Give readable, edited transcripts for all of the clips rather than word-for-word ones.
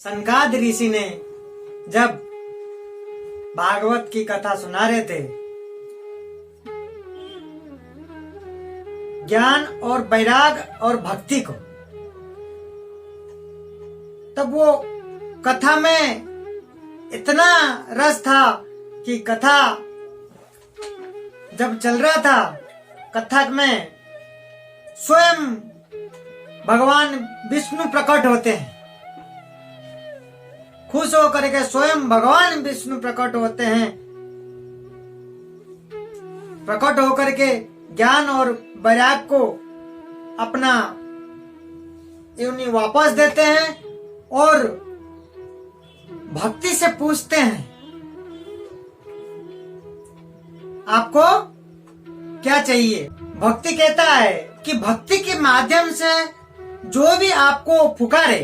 सनकाद ऋषि ने जब भागवत की कथा सुना रहे थे, ज्ञान और वैराग और भक्ति को, तब वो कथा में इतना रस था कि कथा जब चल रहा था, कथा में स्वयं भगवान विष्णु प्रकट होते हैं। खुश होकर के स्वयं भगवान विष्णु प्रकट होते हैं। प्रकट होकर के ज्ञान और वैराग को अपना वापस देते हैं और भक्ति से पूछते हैं, आपको क्या चाहिए? भक्ति कहता है कि भक्ति के माध्यम से जो भी आपको पुकारे,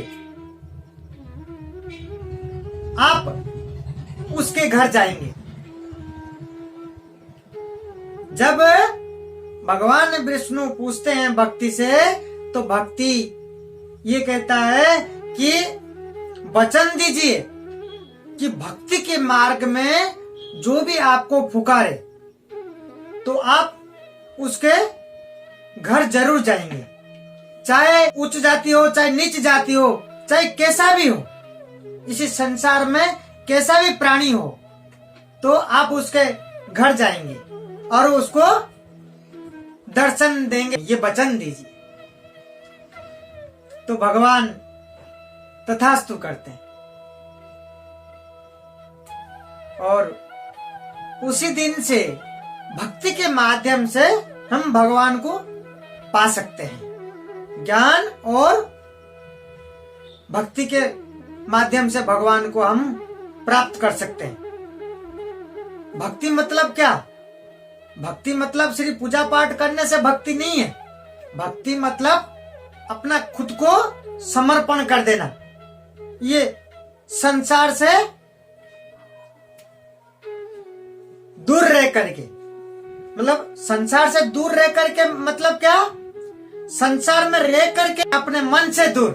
आप उसके घर जाएंगे। जब भगवान विष्णु पूछते हैं भक्ति से, तो भक्ति ये कहता है कि वचन दीजिए कि भक्ति के मार्ग में जो भी आपको पुकारे तो आप उसके घर जरूर जाएंगे। चाहे उच्च जाति हो, चाहे नीच जाति हो, चाहे कैसा भी हो, इसी संसार में कैसा भी प्राणी हो, तो आप उसके घर जाएंगे और उसको दर्शन देंगे, ये वचन दीजिए। तो भगवान तथास्तु करते हैं और उसी दिन से भक्ति के माध्यम से हम भगवान को पा सकते हैं। ज्ञान और भक्ति के माध्यम से भगवान को हम प्राप्त कर सकते हैं। भक्ति मतलब क्या? भक्ति मतलब सिर्फ पूजा पाठ करने से भक्ति नहीं है। भक्ति मतलब अपना खुद को समर्पण कर देना। ये संसार से दूर रह करके, मतलब संसार से दूर रह करके मतलब क्या? संसार में रह करके अपने मन से दूर,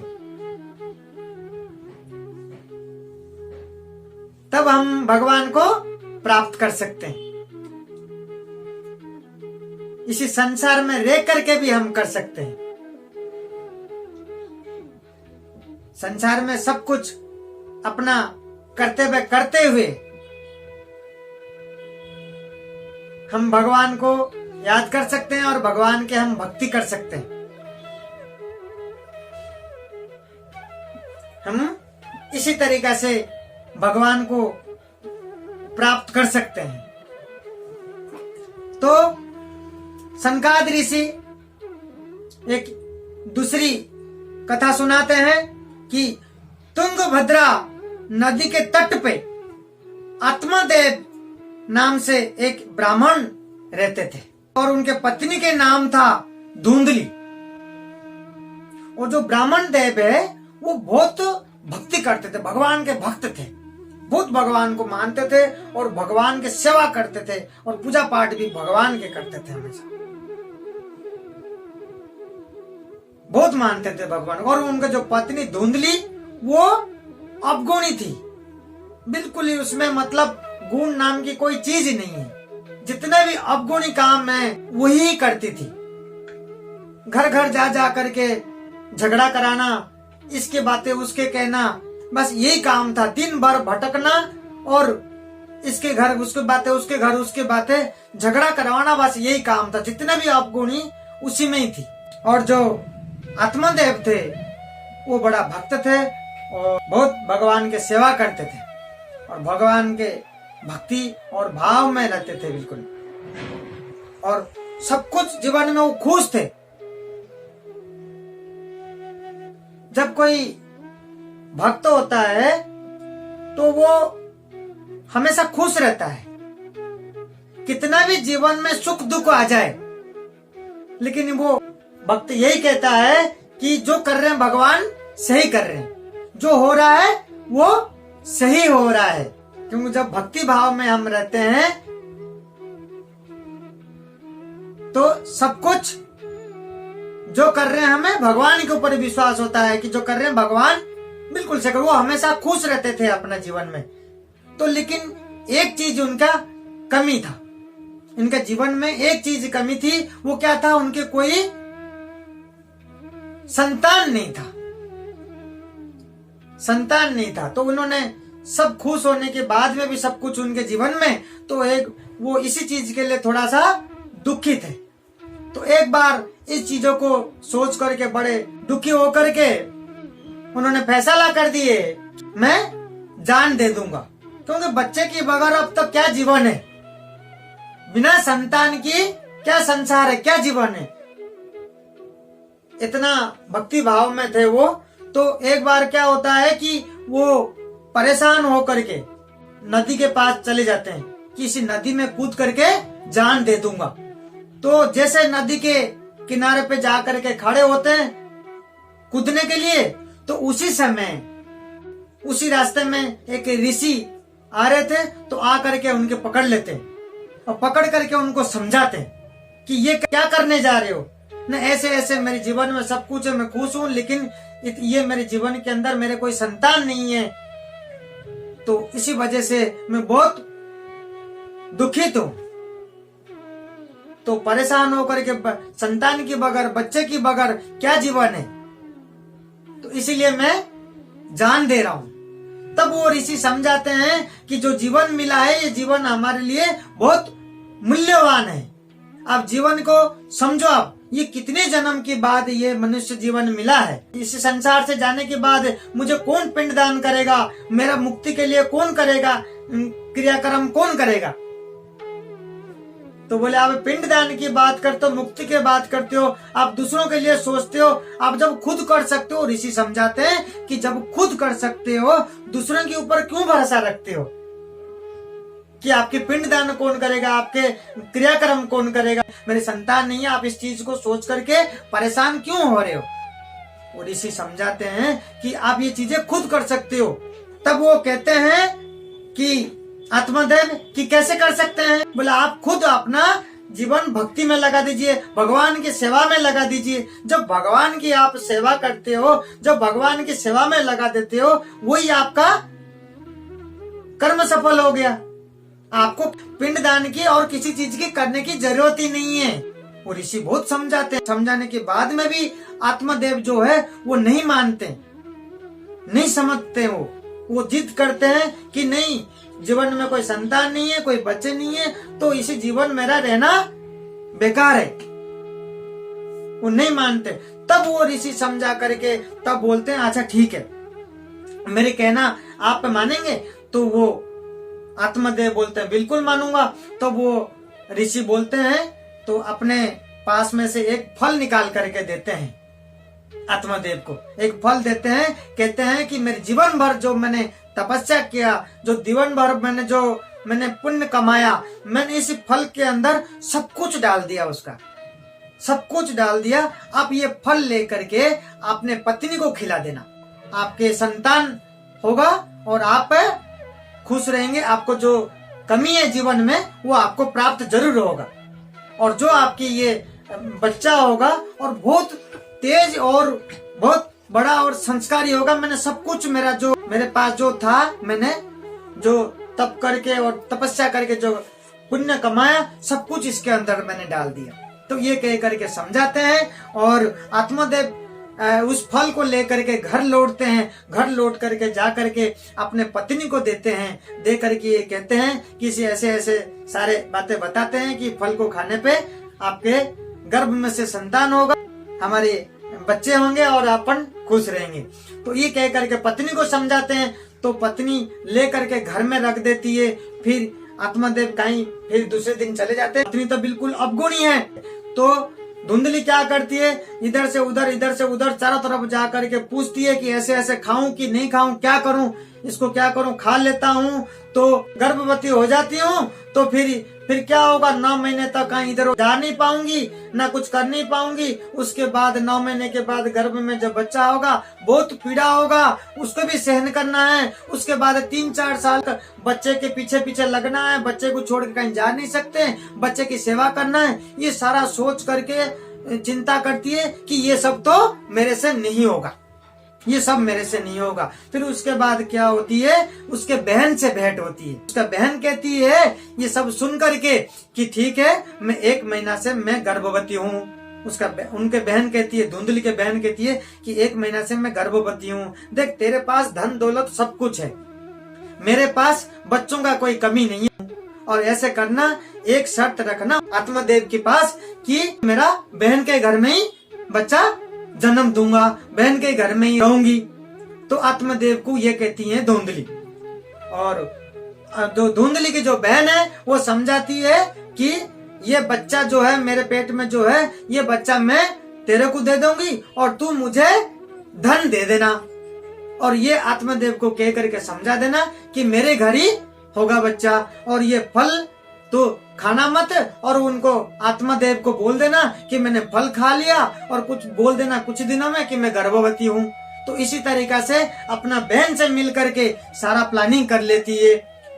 तब हम भगवान को प्राप्त कर सकते हैं। इसी संसार में रह करके भी हम कर सकते हैं। संसार में सब कुछ अपना कर्तव्य करते हुए हम भगवान को याद कर सकते हैं और भगवान के हम भक्ति कर सकते हैं। हम इसी तरीका से भगवान को प्राप्त कर सकते हैं। तो सनकाद ऋषि एक दूसरी कथा सुनाते हैं कि तुंगभद्रा नदी के तट पे आत्मदेव नाम से एक ब्राह्मण रहते थे और उनके पत्नी के नाम था धुंधली। और जो ब्राह्मण देव है वो बहुत भक्ति करते थे, भगवान के भक्त थे, बहुत भगवान को मानते थे और भगवान की सेवा करते थे और पूजा पाठ भी भगवान के करते थे। हमेशा बहुत मानते थे भगवान। और उनका जो पत्नी धुंधली वो अवगुणी थी, बिल्कुल ही उसमें मतलब गुण नाम की कोई चीज ही नहीं है। जितने भी अवगुणी काम है वही करती थी। घर घर जा जा करके झगड़ा कराना, इसके बातें उसके कहना, बस यही काम था। दिन भर भटकना और इसके घर उसके बातें, उसके घर उसके बातें, झगड़ा करवाना, बस यही काम था। जितने भी अवगुणी उसी में ही थी। और जो आत्मदेव थे वो बड़ा भक्त थे और बहुत भगवान के सेवा करते थे और भगवान के भक्ति और भाव में रहते थे बिल्कुल। और सब कुछ जीवन में वो खुश थे। जब कोई भक्त होता है तो वो हमेशा खुश रहता है। कितना भी जीवन में सुख दुख आ जाए, लेकिन वो भक्त यही कहता है कि जो कर रहे हैं भगवान सही कर रहे हैं, जो हो रहा है वो सही हो रहा है। क्योंकि जब भक्ति भाव में हम रहते हैं तो सब कुछ जो कर रहे हैं, हमें भगवान के ऊपर विश्वास होता है कि जो कर रहे हैं भगवान बिल्कुल सही, वो हमेशा खुश रहते थे अपना जीवन में। तो लेकिन एक चीज उनका कमी था, इनके जीवन में एक चीज कमी थी, वो क्या था, उनके कोई संतान नहीं था, संतान नहीं था। तो उन्होंने सब खुश होने के बाद में भी सब कुछ उनके जीवन में, तो एक वो इसी चीज के लिए थोड़ा सा दुखी थे। तो एक बार इस चीजों को सोच करके बड़े दुखी होकर के उन्होंने फैसला कर दिए, मैं जान दे दूंगा, क्योंकि बच्चे की बगैर अब तक क्या जीवन है, बिना संतान की क्या संसार है, क्या जीवन है। इतना भक्ति भाव में थे वो। तो एक बार क्या होता है कि वो परेशान होकर के नदी के पास चले जाते हैं कि इसी नदी में कूद करके जान दे दूंगा। तो जैसे नदी के किनारे पे जाकर के खड़े होते हैं कूदने के लिए, तो उसी समय उसी रास्ते में एक ऋषि आ रहे थे, तो आ करके उनके पकड़ लेते और पकड़ करके उनको समझाते कि ये क्या करने जा रहे हो, न ऐसे ऐसे मेरे जीवन में सब कुछ है, मैं खुश हूं, लेकिन ये मेरे जीवन के अंदर मेरे कोई संतान नहीं है, तो इसी वजह से मैं बहुत दुखित हूं। तो परेशान होकर के संतान की बगैर, बच्चे की बगैर क्या जीवन है, तो इसीलिए मैं जान दे रहा हूं। तब वो ऋषि समझाते हैं कि जो जीवन मिला है, ये जीवन हमारे लिए बहुत मूल्यवान है। आप जीवन को समझो, आप ये कितने जन्म के बाद ये मनुष्य जीवन मिला है, इस संसार से जाने के बाद मुझे कौन पिंडदान करेगा, मेरा मुक्ति के लिए कौन करेगा, क्रियाक्रम कौन करेगा। तो बोले आप पिंडदान की बात करते हो, मुक्ति की बात करते हो, आप दूसरों के लिए सोचते हो, आप जब खुद कर सकते हो, ऋषि समझाते हैं कि जब खुद कर सकते हो, दूसरों के ऊपर क्यों भरोसा रखते हो कि आपके पिंडदान कौन करेगा, आपके क्रियाक्रम कौन करेगा, मेरी संतान नहीं है, आप इस चीज को सोच करके परेशान क्यों हो रहे हो। वो ऋषि समझाते हैं कि आप ये चीजें खुद कर सकते हो। तब वो कहते हैं कि आत्मदेव कि कैसे कर सकते हैं, बोला आप खुद अपना जीवन भक्ति में लगा दीजिए, भगवान की सेवा में लगा दीजिए। जब भगवान की आप सेवा करते हो, जब भगवान की सेवा में लगा देते हो, वही आपका कर्म सफल हो गया। आपको पिंडदान की और किसी चीज की करने की जरूरत ही नहीं है। वो ऋषि बहुत समझाते हैं, समझाने के बाद में भी आत्मदेव जो है वो नहीं मानते, नहीं समझते। वो जिद करते हैं कि नहीं, जीवन में कोई संतान नहीं है, कोई बच्चे नहीं है, तो इसी जीवन मेरा रहना बेकार है। वो नहीं मानते। तब वो ऋषि समझा करके तब बोलते हैं अच्छा ठीक है, मेरे कहना आप मानेंगे। तो वो आत्मदेव बोलते हैं बिल्कुल मानूंगा। तो वो ऋषि बोलते हैं, तो अपने पास में से एक फल निकाल करके देते हैं आत्मदेव को, एक फल देते हैं। कहते हैं कि मेरे जीवन भर जो मैंने तपस्या किया, जो जीवन भर मैंने पुण्य कमाया, मैंने इस फल के अंदर सब कुछ डाल दिया, उसका सब कुछ डाल दिया। आप ये फल लेकर के अपने पत्नी को खिला देना, आपके संतान होगा और आप खुश रहेंगे। आपको जो कमी है जीवन में वो आपको प्राप्त जरूर होगा, और जो आपकी ये बच्चा होगा और बहुत तेज और बहुत बड़ा और संस्कारी होगा। मैंने सब कुछ मेरे पास जो था, मैंने जो तप करके और तपस्या करके जो पुण्य कमाया, सब कुछ इसके अंदर मैंने डाल दिया। तो ये कह करके समझाते हैं और आत्मदेव उस फल को लेकर के घर लौटते हैं। घर लौट करके जा करके अपने पत्नी को देते हैं। दे करके ये कहते हैं कि ऐसे ऐसे सारे बातें बताते हैं कि फल को खाने पे आपके गर्भ में से संतान होगा, हमारे बच्चे होंगे और अपन खुश रहेंगे। तो ये कह करके पत्नी को समझाते हैं। तो पत्नी ले करके घर में रख देती है। फिर आत्मदेव कहीं फिर दूसरे दिन चले जाते हैं। पत्नी तो बिल्कुल अवगुणी है। तो धुंधली क्या करती है, इधर से उधर चारों तरफ जा करके पूछती है कि ऐसे ऐसे खाऊं कि नहीं खाऊं, क्या करूं, इसको क्या करूं, खा लेता हूं तो गर्भवती हो जाती हूं, तो फिर क्या होगा, 9 महीने तक कहीं इधर जा नहीं पाऊंगी, ना कुछ कर नहीं पाऊंगी। उसके बाद 9 महीने के बाद गर्भ में जब बच्चा होगा बहुत पीड़ा होगा, उसको भी सहन करना है। उसके बाद 3-4 साल तक बच्चे के पीछे लगना है, बच्चे को छोड़ के कहीं जा नहीं सकते, बच्चे की सेवा करना है। ये सारा सोच करके चिंता करती है कि ये सब तो मेरे से नहीं होगा। ये सब मेरे से नहीं होगा। फिर उसके बाद क्या होती है, उसके बहन से भेंट होती है। उसका बहन कहती है ये सब सुन करके कि ठीक है, मैं 1 महीना से मैं गर्भवती हूँ। उनके बहन कहती है, धुंधली के बहन कहती है कि 1 महीना से मैं गर्भवती हूँ। देख, तेरे पास धन दौलत सब कुछ है, मेरे पास बच्चों का कोई कमी नहीं है, और ऐसे करना, एक शर्त रखना आत्मदेव के पास कि मेरा बहन के घर में ही बच्चा जन्म दूंगा, बहन के घर में ही रहूंगी। तो आत्मदेव को ये कहती है धुंधली। और जो धुंधली की जो बहन है वो समझाती है कि ये बच्चा जो है मेरे पेट में जो है, ये बच्चा मैं तेरे को दे दूंगी और तू मुझे धन दे देना, और ये आत्मदेव को कह करके समझा देना कि मेरे घर ही होगा बच्चा, और ये फल तो खाना मत, और उनको आत्मदेव को बोल देना कि मैंने फल खा लिया, और कुछ बोल देना कुछ दिनों में कि मैं गर्भवती हूँ। तो इसी तरीका से अपना बहन से मिल करके सारा प्लानिंग कर लेती है।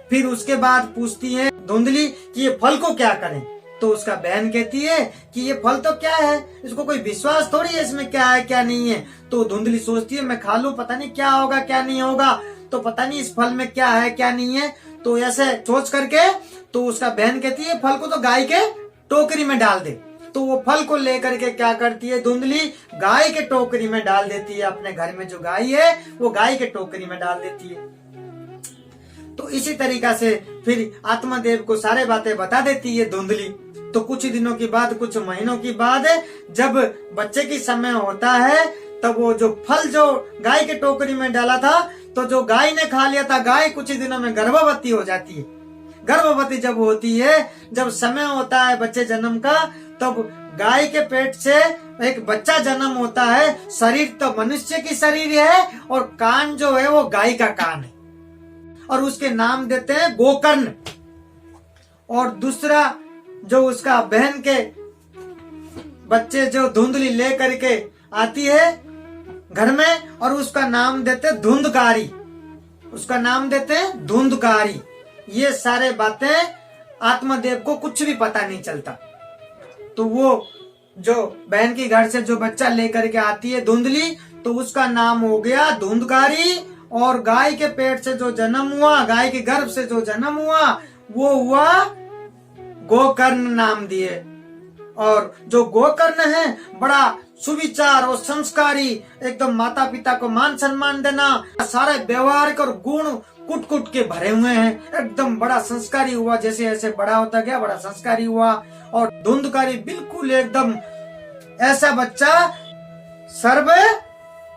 फिर उसके बाद पूछती है धुंधली कि ये फल को क्या करें। तो उसका बहन कहती है कि ये फल तो क्या है, इसको कोई विश्वास थोड़ी है इसमें क्या है क्या नहीं है। तो धुंधली सोचती है मैं खा लूं, पता नहीं क्या होगा क्या नहीं होगा, तो पता नहीं इस फल में क्या है क्या नहीं है। तो ऐसे सोच करके तो उसका बहन कहती है फल को तो गाय के टोकरी में डाल दे। तो वो फल को लेकर के क्या करती है धुंधली, गाय के टोकरी में डाल देती है। अपने घर में जो गाय है वो गाय के टोकरी में डाल देती है। तो इसी तरीका से फिर आत्मदेव को सारे बातें बता देती है धुंधली। तो कुछ दिनों के बाद, कुछ महीनों के बाद जब बच्चे की समय होता है, तब वो जो फल जो गाय के टोकरी में डाला था, तो जो गाय ने खा लिया था, गाय कुछ दिनों में गर्भवती हो जाती है। गर्भवती जब होती है, जब समय होता है बच्चे जन्म का, तब गाय के पेट से एक बच्चा जन्म होता है। शरीर तो मनुष्य की शरीर है, और कान जो है वो गाय का कान है, और उसके नाम देते हैं गोकर्ण। और दूसरा जो उसका बहन के बच्चे जो धुंधली ले करके आती है घर में, और उसका नाम देते धुंधकारी, उसका नाम देते हैं धुंधकारी। ये सारे बातें आत्मदेव को कुछ भी पता नहीं चलता। तो वो जो बहन की घर से जो बच्चा लेकर के आती है धुंधली, तो उसका नाम हो गया धुंधकारी। और गाय के पेट से जो जन्म हुआ, गाय के गर्भ से जो जन्म हुआ, वो हुआ गोकर्ण नाम दिए। और जो गोकर्ण है बड़ा सुविचार और संस्कारी, एकदम माता पिता को मान सम्मान देना, सारे व्यवहारिक और गुण कुट कुट के भरे हुए हैं, एकदम बड़ा संस्कारी हुआ। जैसे जैसे बड़ा होता गया बड़ा संस्कारी हुआ। और धुंधकारी बिल्कुल एकदम ऐसा बच्चा सर्व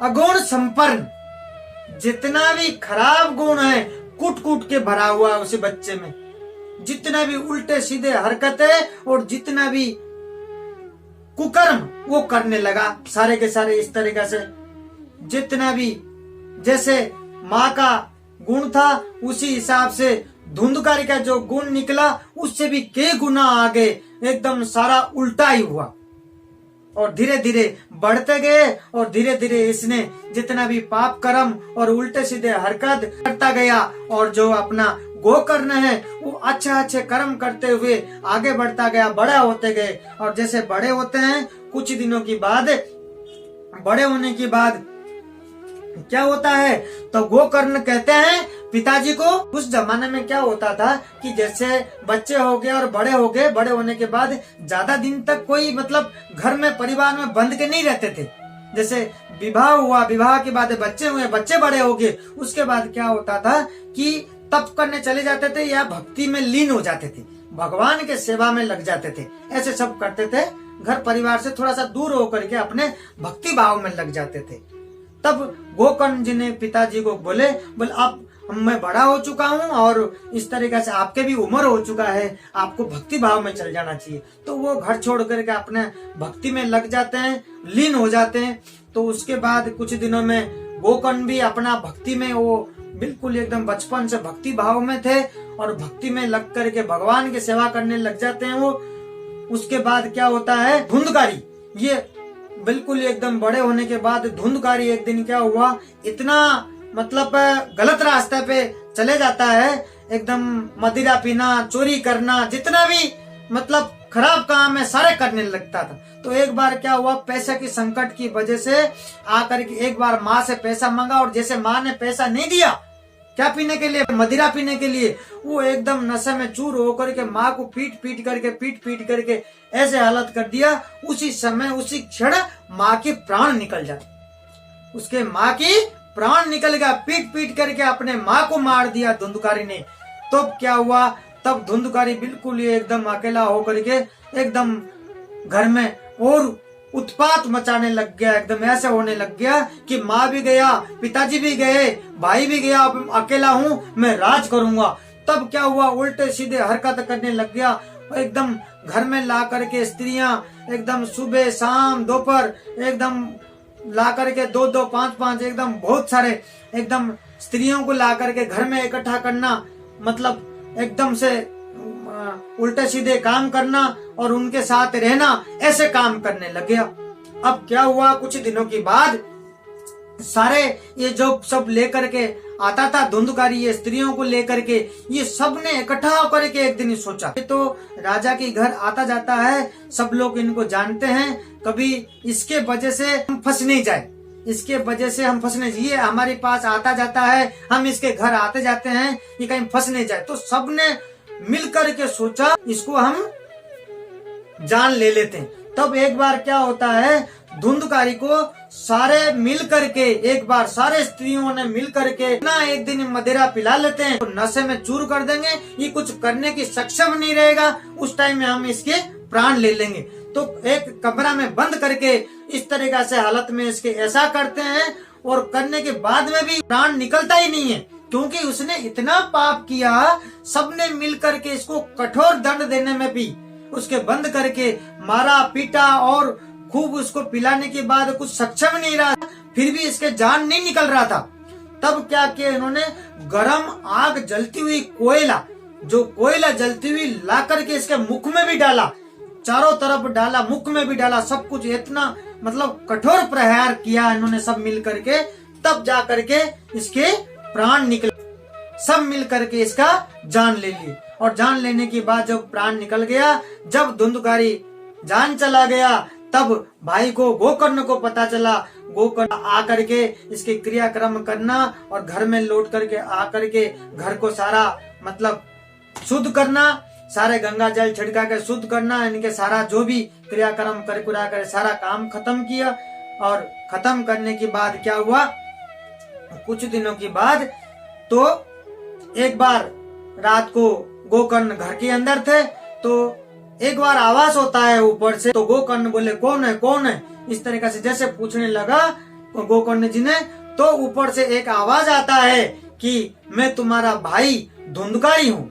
अगुण संपन्न, जितना भी खराब गुण है कुट कुट के भरा हुआ उसी बच्चे में, जितना भी उल्टे सीधे हरकतें और जितना भी कुकर्म वो करने लगा, सारे के सारे इस तरीके से। जितना भी जैसे माँ का गुण था उसी हिसाब से धुंधकारी का जो गुण निकला, उससे भी कई गुना आगे एकदम सारा उल्टा ही हुआ। और धीरे धीरे बढ़ते गए, और धीरे धीरे इसने जितना भी पाप कर्म और उल्टे सीधे हरकत करता गया, और जो अपना गोकर्ण है वो अच्छे अच्छे कर्म करते हुए आगे बढ़ता गया, बड़ा होते गए। और जैसे बड़े होते हैं, कुछ दिनों की बाद, बड़े होने के बाद क्या होता है, तो गोकर्ण कहते हैं पिताजी को। उस जमाने में क्या होता था कि जैसे बच्चे हो गए और बड़े हो गए, बड़े होने के बाद ज्यादा दिन तक कोई मतलब घर में परिवार में बंद के नहीं रहते थे। जैसे विवाह हुआ, विवाह के बाद बच्चे हुए, बच्चे बड़े हो गए, उसके बाद क्या होता था कि तप करने चले जाते थे या भक्ति में लीन हो जाते थे, भगवान के सेवा में लग जाते थे। ऐसे सब करते थे, घर परिवार से थोड़ा सा दूर होकर के अपने भक्ति भाव में लग जाते थे। तब गोकर्ण जी ने पिताजी को बोले अब मैं बड़ा हो चुका हूँ और इस तरीके से आपके भी उम्र हो चुका है, आपको भक्ति भाव में चल जाना चाहिए। तो वो घर छोड़ करके अपने भक्ति में लग जाते हैं, लीन हो जाते हैं। तो उसके बाद कुछ दिनों में गोकर्ण भी अपना भक्ति में, वो बिल्कुल एकदम बचपन से भक्ति भाव में थे और भक्ति में लग करके भगवान की सेवा करने लग जाते हैं वो। उसके बाद क्या होता है, धुंधकारी, ये बिल्कुल एकदम बड़े होने के बाद धुंधकारी एक दिन क्या हुआ, इतना मतलब गलत रास्ते पे चले जाता है, एकदम मदिरा पीना, चोरी करना, जितना भी मतलब खराब काम है सारे करने लगता था। तो एक बार क्या हुआ, पैसे की संकट की वजह से आकर के एक बार माँ से पैसा मांगा, और जैसे माँ ने पैसा नहीं दिया, क्या पीने के लिए, मदिरा पीने के लिए, वो एकदम नशे में चूर होकर के माँ को पीट पीट करके ऐसे हालत कर दिया। उसी समय उसी क्षण माँ की प्राण निकल जाती, उसके माँ की प्राण निकल गया, पीट पीट करके अपने माँ को मार दिया धुंधकारी ने। तो क्या हुआ, तब धुंधकारी बिल्कुल ही एकदम अकेला होकर के एकदम घर में और उत्पात मचाने लग गया। एकदम ऐसे होने लग गया कि माँ भी गया, पिताजी भी गए, भाई भी गया, अब अकेला हूँ, मैं राज करूंगा। तब क्या हुआ, उल्टे सीधे हरकत करने लग गया। एकदम घर में ला करके स्त्रियां एकदम सुबह शाम दोपहर एकदम ला करके 2-2 5-5 एकदम बहुत सारे एकदम स्त्रियों को ला करके घर में इकट्ठा करना, मतलब एकदम से उल्टे सीधे काम करना और उनके साथ रहना, ऐसे काम करने लग गया। अब क्या हुआ, कुछ दिनों के बाद सारे ये जो सब लेकर के आता था धुंधकारी, ये स्त्रियों को लेकर के, ये सब ने इकट्ठा होकर के एक दिन सोचा, तो राजा के घर आता जाता है, सब लोग इनको जानते हैं, कभी इसके वजह से हम फंस नहीं जाए, इसके वजह से हम फंस नहीं, ये हमारे पास आता जाता है, हम इसके घर आते जाते हैं, ये कहीं फंस नहीं जाए। तो सबने मिल करके सोचा इसको हम जान ले लेते हैं। तब एक बार क्या होता है, धुंधकारी को सारे मिल करके, एक बार सारे स्त्रियों ने मिल करके ना एक दिन मदिरा पिला लेते हैं, तो नशे में चूर कर देंगे, ये कुछ करने की सक्षम नहीं रहेगा, उस टाइम में हम इसके प्राण ले लेंगे। तो एक कमरा में बंद करके इस तरीका से हालत में इसके ऐसा करते हैं, और करने के बाद में भी प्राण निकलता ही नहीं है, क्योंकि उसने इतना पाप किया। सबने मिल करके इसको कठोर दंड देने में भी उसके बंद करके मारा पीटा, और खूब उसको पिलाने के बाद कुछ सक्षम नहीं रहा, फिर भी इसके जान नहीं निकल रहा था। तब क्या किया इन्होंने, गरम आग जलती हुई कोयला, जो कोयला जलती हुई ला करके इसके मुख में भी डाला, चारों तरफ डाला, मुख में भी डाला, सब कुछ इतना मतलब कठोर प्रहार किया इन्होंने सब मिल करके, तब जा करके इसके प्राण निकले। सब मिल करके इसका जान ले ली, और जान लेने के बाद जब प्राण निकल गया, जब धुंधकारी जान चला गया, तब भाई को गोकर्ण को पता चला। गोकर्ण आकर के इसके क्रियाक्रम करना और घर में लौट करके आकर के घर को सारा मतलब शुद्ध करना, सारे गंगा जल छिड़का कर शुद्ध करना, इनके सारा जो भी क्रियाक्रम कर सारा काम खत्म किया। और खत्म करने के बाद क्या हुआ, कुछ दिनों के बाद तो एक बार रात को गोकर्ण घर के अंदर थे, तो एक बार आवाज होता है ऊपर से, तो गोकर्ण बोले कौन है कौन है, इस तरीके से जैसे पूछने लगा तो गोकर्ण जी ने, तो ऊपर से एक आवाज आता है कि मैं तुम्हारा भाई धुंधकारी हूँ,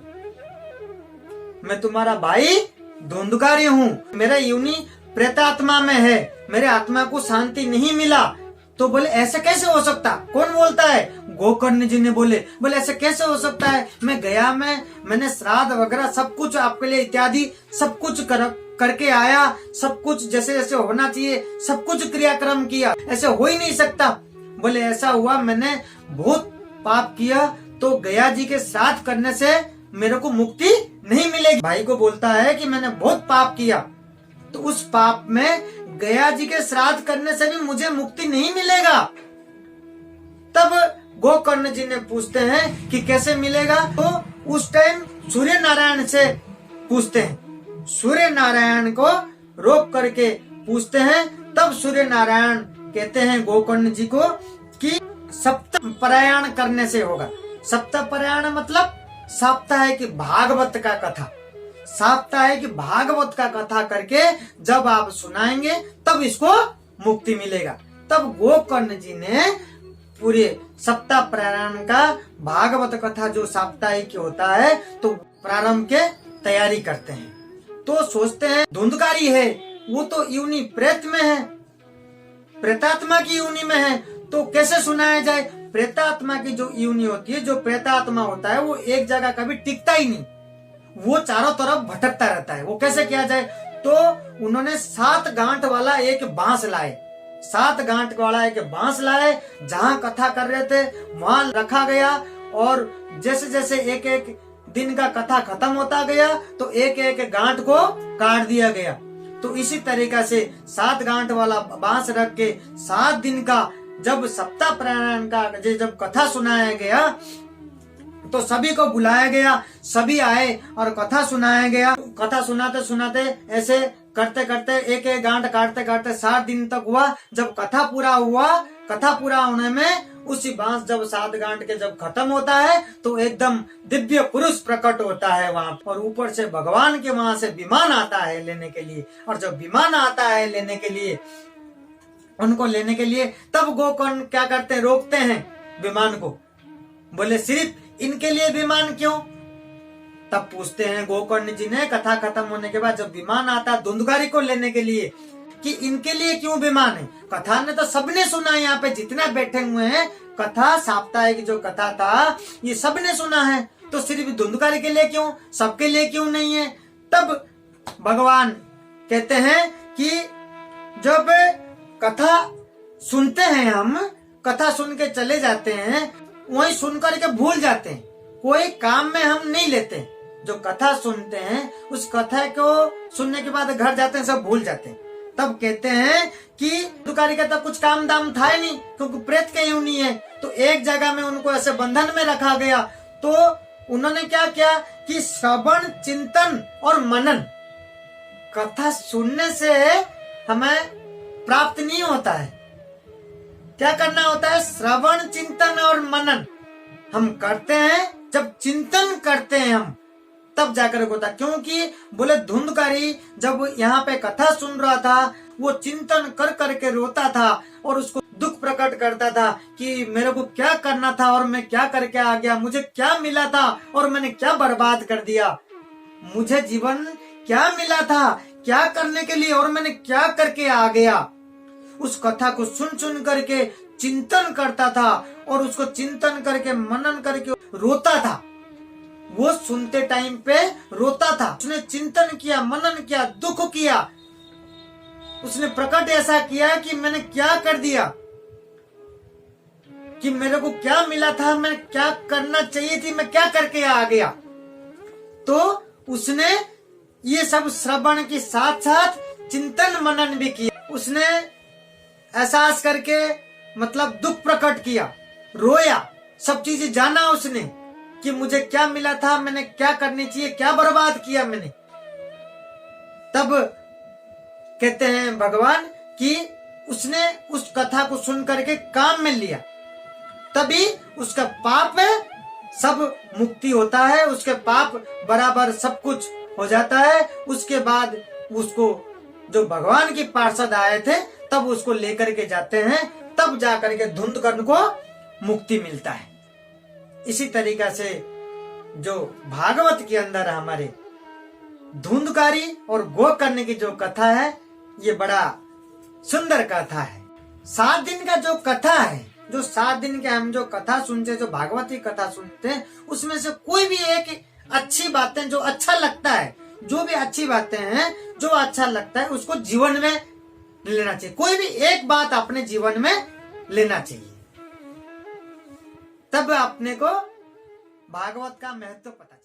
मैं तुम्हारा भाई धुंधकारी हूँ, मेरा योनि प्रेतात्मा में है, मेरे आत्मा को शांति नहीं मिला। तो बोले ऐसे कैसे हो सकता, कौन बोलता है? गोकर्ण जी ने बोले ऐसे कैसे हो सकता है, मैं गया, मैंने श्राद्ध वगैरह सब कुछ आपके लिए इत्यादि सब कुछ करके आया, सब कुछ जैसे जैसे होना चाहिए सब कुछ क्रियाक्रम किया, ऐसे हो ही नहीं सकता। बोले ऐसा हुआ, मैंने बहुत पाप किया, तो गया जी के श्राद्ध करने से मेरे को मुक्ति नहीं मिलेगी। भाई को बोलता है कि मैंने बहुत पाप किया, तो उस पाप में गया जी के श्राद्ध करने से भी मुझे मुक्ति नहीं मिलेगा। तब गोकर्ण जी ने पूछते हैं कि कैसे मिलेगा, तो उस टाइम सूर्य नारायण से पूछते हैं, सूर्य नारायण को रोक करके पूछते हैं। तब सूर्य नारायण कहते हैं गोकर्ण जी को कि सप्त प्रयाण करने से होगा। सप्त प्रयाण मतलब साप्ताहिक भागवत का कथा, साप्ताहिक भागवत का कथा करके जब आप सुनाएंगे तब इसको मुक्ति मिलेगा। तब गोकर्ण जी ने पूरे सप्ताह प्रयाण का भागवत कथा जो साप्ताहिक होता है तो प्रारंभ के तैयारी करते हैं। तो सोचते हैं धुंधकारी है, वो तो योनि प्रेत में है, प्रेतात्मा की योनि में है, तो कैसे सुनाया जाए। प्रेतात्मा की जो योनि होती है, जो प्रेतात्मा होता है, वो एक जगह कभी टिकता ही नहीं, वो चारों तरफ भटकता रहता है। वो कैसे किया जाए, तो उन्होंने 7 गांठ वाला एक बांस लाए, 7 गांठ वाला एक बांस लाए, जहां कथा कर रहे थे वहां रखा गया, और जैसे जैसे एक एक दिन का कथा खत्म होता गया तो एक एक गांठ को काट दिया गया। तो इसी तरीका से 7 गांठ वाला बांस रख के 7 दिन का जब सप्ताह पारायण का जब कथा सुनाया गया तो सभी को बुलाया गया, सभी आए और कथा सुनाया गया। कथा सुनाते सुनाते ऐसे करते करते एक एक गांठ काटते काटते 7 दिन तक हुआ। जब कथा पूरा हुआ, कथा पूरा होने में उसी बांस जब 7 गांठ के जब खत्म होता है तो एकदम दिव्य पुरुष प्रकट होता है वहाँ, और ऊपर से भगवान के वहां से विमान आता है लेने के लिए। और जब विमान आता है लेने के लिए, उनको लेने के लिए, तब गोकर्ण क्या करते हैं, रोकते हैं विमान को। बोले सिर्फ इनके लिए विमान क्यों? तब पूछते हैं गोकर्ण जी ने कथा खत्म होने के बाद, जब विमान आता है धुंधकारी को लेने के लिए, कि इनके लिए क्यों विमान है? कथा ने तो सबने सुना है, यहाँ पे जितना बैठे हुए हैं कथा साप्ताहिक जो कथा था ये सबने सुना है, तो सिर्फ धुंधकारी के लिए क्यों, सबके लिए क्यों नहीं है? तब भगवान कहते हैं कि जब कथा सुनते हैं, हम कथा सुन के चले जाते हैं, वही सुन करके भूल जाते हैं, कोई काम में हम नहीं लेते। जो कथा सुनते हैं उस कथा को सुनने के बाद घर जाते हैं सब भूल जाते हैं। तब कहते हैं कि दुकारी का तब कुछ काम दाम था ही नहीं, क्योंकि प्रेत के यूं नहीं है। तो एक जगह में उनको ऐसे बंधन में रखा गया, तो उन्होंने क्या किया कि श्रवण, चिंतन और मनन, कथा सुनने से हमें प्राप्त नहीं होता है। क्या करना होता है? श्रवण, चिंतन और मनन हम करते हैं। जब चिंतन करते हैं हम तब जाकर होता, क्योंकि बोले धुंधकारी जब यहाँ पे कथा सुन रहा था वो चिंतन कर करके रोता था और उसको दुख प्रकट करता था कि मेरे को क्या करना था और मैं क्या करके आ गया, मुझे क्या मिला था और मैंने क्या बर्बाद कर दिया, मुझे जीवन क्या मिला था क्या करने के लिए और मैंने क्या करके आ गया। उस कथा को सुन सुन करके चिंतन करता था और उसको चिंतन करके मनन करके रोता था। वो सुनते टाइम पे रोता था, उसने चिंतन किया, मनन किया, दुख किया, उसने प्रकट ऐसा किया कि मैंने क्या कर दिया, कि मेरे को क्या मिला था, मैं क्या करना चाहिए थी, मैं क्या करके आ गया। तो उसने ये सब श्रवण के साथ साथ चिंतन मनन भी किया। उसने एहसास करके मतलब दुख प्रकट किया, रोया, सब चीजें जाना उसने कि मुझे क्या मिला था, मैंने क्या करनी चाहिए, क्या बर्बाद किया मैंने। तब कहते हैं भगवान कि उसने उस कथा को सुन करके काम में लिया, तभी उसका पाप सब मुक्ति होता है, उसके पाप बराबर सब कुछ हो जाता है। उसके बाद उसको जो भगवान के पार्षद आए थे तब उसको लेकर के जाते हैं, तब जाकर के धुंधकर्ण को मुक्ति मिलता है। इसी तरीका से जो भागवत के अंदर हमारे धुंधकारी और गोकर्ण की जो कथा है ये बड़ा सुंदर कथा है। 7 दिन का जो कथा है, जो 7 दिन के हम जो कथा सुनते, जो भागवती कथा सुनते हैं, उसमें से कोई भी एक अच्छी बातें जो अच्छा लगता है, जो भी अच्छी बातें हैं जो अच्छा लगता है उसको जीवन में लेना चाहिए। कोई भी एक बात अपने जीवन में लेना चाहिए, तब अपने को भागवत का महत्व पता